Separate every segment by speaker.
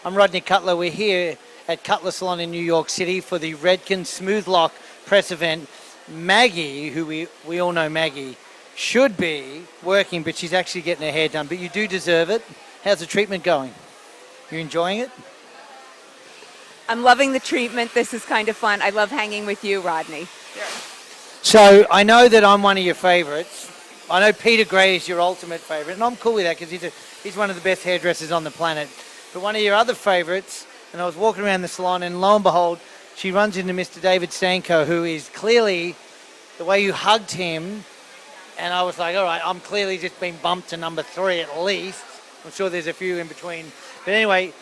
Speaker 1: I'm Rodney Cutler. We're here at Cutler Salon in New York City for the Redken Smooth Lock press event. Maggie, who we all know Maggie, should be working, but she's actually getting her hair done. But you do deserve it. How's the treatment going? You enjoying it?
Speaker 2: I'm loving the treatment. This is kind of fun. I love hanging with you, Rodney.
Speaker 1: So I know that I'm one of your favorites. I know Peter Gray is your ultimate favorite, and I'm cool with that because he's one of the best hairdressers on the planet. But one of your other favorites, and I was walking around the salon, and lo and behold, she runs into Mr. David Stanko, who is clearly, the way you hugged him, and I was like, all right, I'm clearly just been bumped to number 3 at least. I'm sure there's a few in between. But anyway,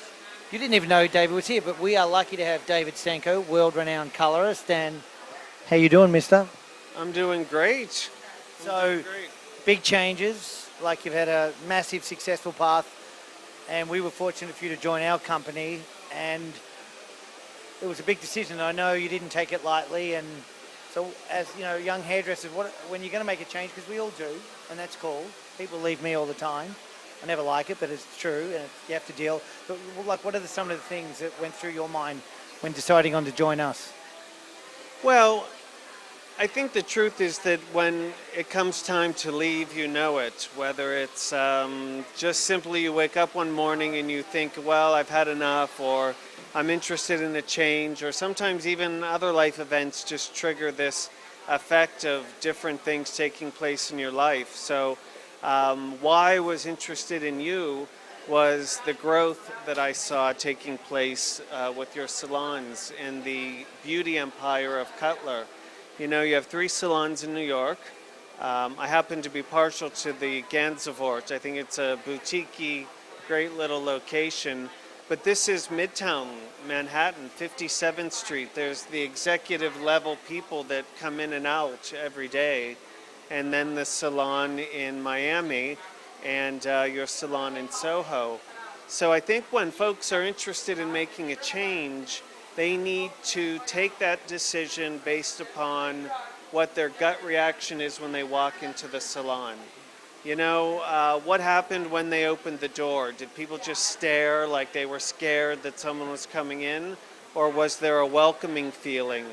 Speaker 1: you didn't even know David was here, but we are lucky to have David Stanko, world-renowned colorist. And how you doing, mister?
Speaker 3: I'm doing great.
Speaker 1: Big changes, like you've had a massive successful path, and we were fortunate for you to join our company, and it was a big decision. I know you didn't take it lightly, and so as you know, young hairdressers, when you're going to make a change, because we all do, and that's cool. People leave me all the time. I never like it, but it's true, and you have to deal. But like, what are some of the things that went through your mind when deciding on to join us?
Speaker 3: Well, I think the truth is that when it comes time to leave, you know it. Whether it's just simply you wake up one morning and you think, well, I've had enough, or I'm interested in a change, or sometimes even other life events just trigger this effect of different things taking place in your life. So why I was interested in you was the growth that I saw taking place with your salons in the beauty empire of Cutler. You know, you have 3 salons in New York. I happen to be partial to the Gansevoort. I think it's a boutique-y, great little location. But this is Midtown Manhattan, 57th Street. There's the executive level people that come in and out every day. And then the salon in Miami and your salon in Soho. So I think when folks are interested in making a change, they need to take that decision based upon what their gut reaction is when they walk into the salon. You know, what happened when they opened the door? Did people just stare like they were scared that someone was coming in? Or was there a welcoming feeling?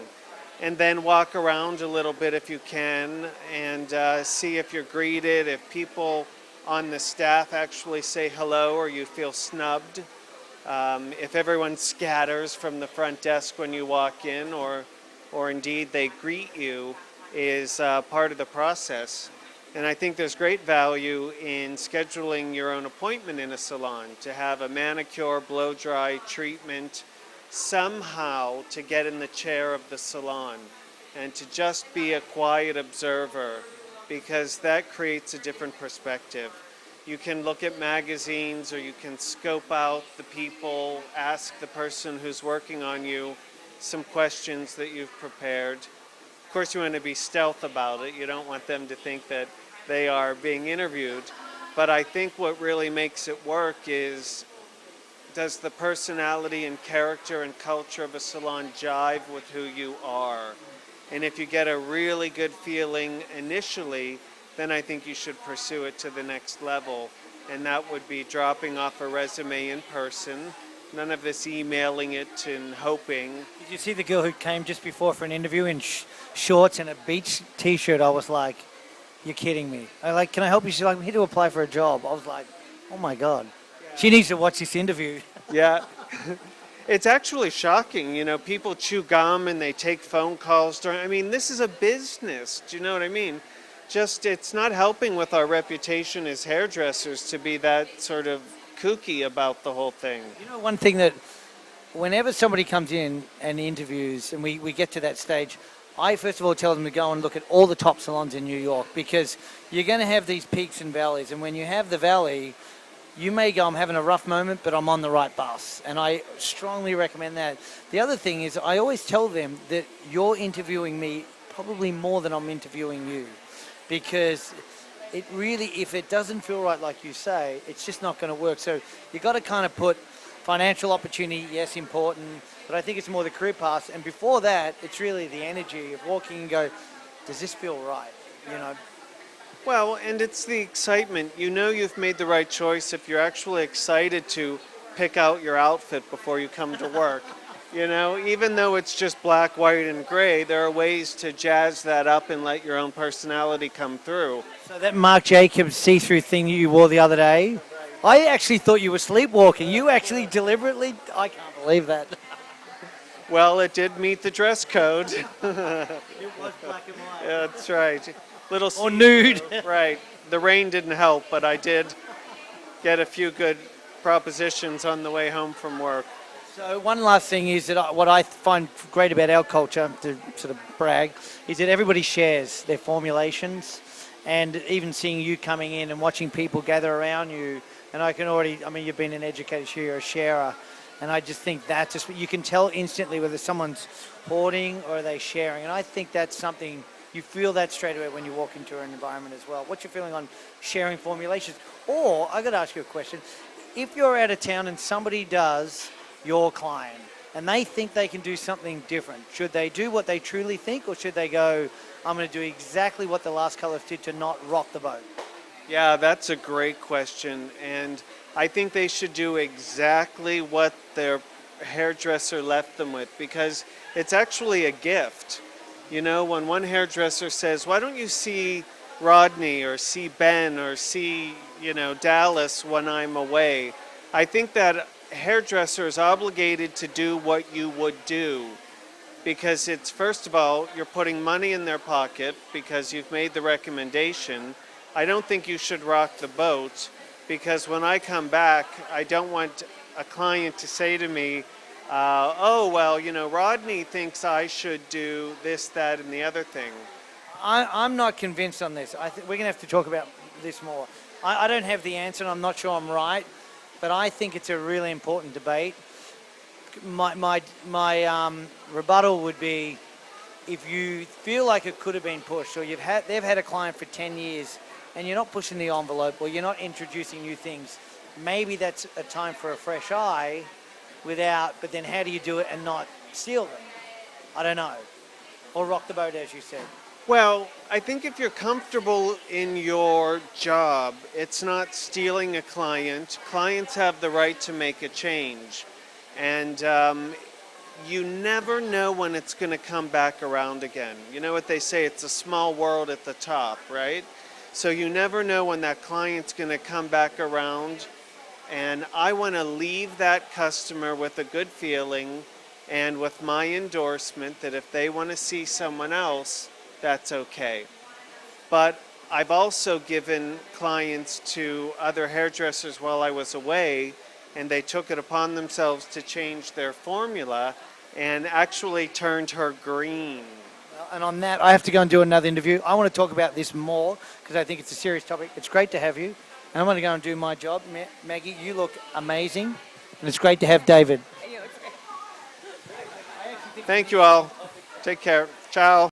Speaker 3: And then walk around a little bit if you can and see if you're greeted, if people on the staff actually say hello or you feel snubbed. If everyone scatters from the front desk when you walk in, or indeed they greet you, is part of the process. And I think there's great value in scheduling your own appointment in a salon to have a manicure, blow dry, treatment, somehow to get in the chair of the salon and to just be a quiet observer, because that creates a different perspective. You can look at magazines, or you can scope out the people, ask the person who's working on you some questions that you've prepared. Of course, you want to be stealth about it. You don't want them to think that they are being interviewed. But I think what really makes it work is, does the personality and character and culture of a salon jive with who you are? And if you get a really good feeling initially, then I think you should pursue it to the next level. And that would be dropping off a resume in person. None of this emailing it and hoping.
Speaker 1: Did you see the girl who came just before for an interview in shorts and a beach t-shirt? I was like, you're kidding me. I like, can I help you? She's like, I'm here to apply for a job. I was like, oh my God. Yeah. She needs to watch this interview.
Speaker 3: Yeah. It's actually shocking. You know, people chew gum and they take phone calls during, I mean, this is a business. Do you know what I mean? Just, it's not helping with our reputation as hairdressers to be that sort of kooky about the whole thing.
Speaker 1: You know, one thing that whenever somebody comes in and interviews and we get to that stage, I first of all tell them to go and look at all the top salons in New York, because you're going to have these peaks and valleys. And when you have the valley, you may go, I'm having a rough moment, but I'm on the right bus. And I strongly recommend that. The other thing is, I always tell them that you're interviewing me probably more than I'm interviewing you. Because it really, if it doesn't feel right, like you say, it's just not going to work. So you got to kind of put financial opportunity, yes, important, but I think it's more the career path. And before that, it's really the energy of walking and go, does this feel right? You know.
Speaker 3: Well, and it's the excitement. You know you've made the right choice if you're actually excited to pick out your outfit before you come to work. You know, even though it's just black, white, and gray, there are ways to jazz that up and let your own personality come through.
Speaker 1: So that Marc Jacobs see-through thing you wore the other day, I actually thought you were sleepwalking. You actually deliberately, I can't believe that.
Speaker 3: Well, it did meet the dress code.
Speaker 1: It was black and white.
Speaker 3: Yeah, that's right. Little
Speaker 1: Or nude.
Speaker 3: Right. The rain didn't help, but I did get a few good propositions on the way home from work.
Speaker 1: So one last thing is that what I find great about our culture, to sort of brag, is that everybody shares their formulations, and even seeing you coming in and watching people gather around you, and you've been an educator, so you're a sharer, and I just think that you can tell instantly whether someone's hoarding or are they sharing, and I think that's something, you feel that straight away when you walk into an environment as well. What's your feeling on sharing formulations? Or, I got to ask you a question, if you're out of town and somebody does your client and they think they can do something different, should they do what they truly think, or should they go, I'm going to do exactly what the last color did to not rock the boat?
Speaker 3: Yeah, that's a great question, and I think they should do exactly what their hairdresser left them with, because it's actually a gift. You know, when one hairdresser says, why don't you see Rodney or see Ben or see, Dallas when I'm away, I think that hairdresser is obligated to do what you would do, because it's, first of all, you're putting money in their pocket because you've made the recommendation. I don't think you should rock the boat, because when I come back, I don't want a client to say to me, Rodney thinks I should do this, that, and the other thing.
Speaker 1: I'm not convinced on this. We're going to have to talk about this more. I don't have the answer, and I'm not sure I'm right, but I think it's a really important debate. My rebuttal would be, if you feel like it could have been pushed, or they've had a client for 10 years, and you're not pushing the envelope, or you're not introducing new things, maybe that's a time for a fresh eye. But then how do you do it and not steal them? I don't know. Or rock the boat, as you said.
Speaker 3: Well, I think if you're comfortable in your job, it's not stealing a client. Clients have the right to make a change. And you never know when it's going to come back around again. You know what they say, it's a small world at the top, right? So you never know when that client's going to come back around. And I want to leave that customer with a good feeling and with my endorsement that if they want to see someone else, that's okay. But I've also given clients to other hairdressers while I was away, and they took it upon themselves to change their formula and actually turned her green.
Speaker 1: And on that, I have to go and do another interview. I want to talk about this more because I think it's a serious topic. It's great to have you. And I'm going to go and do my job. Maggie, you look amazing. And it's great to have David.
Speaker 3: Thank you all. Take care. Ciao.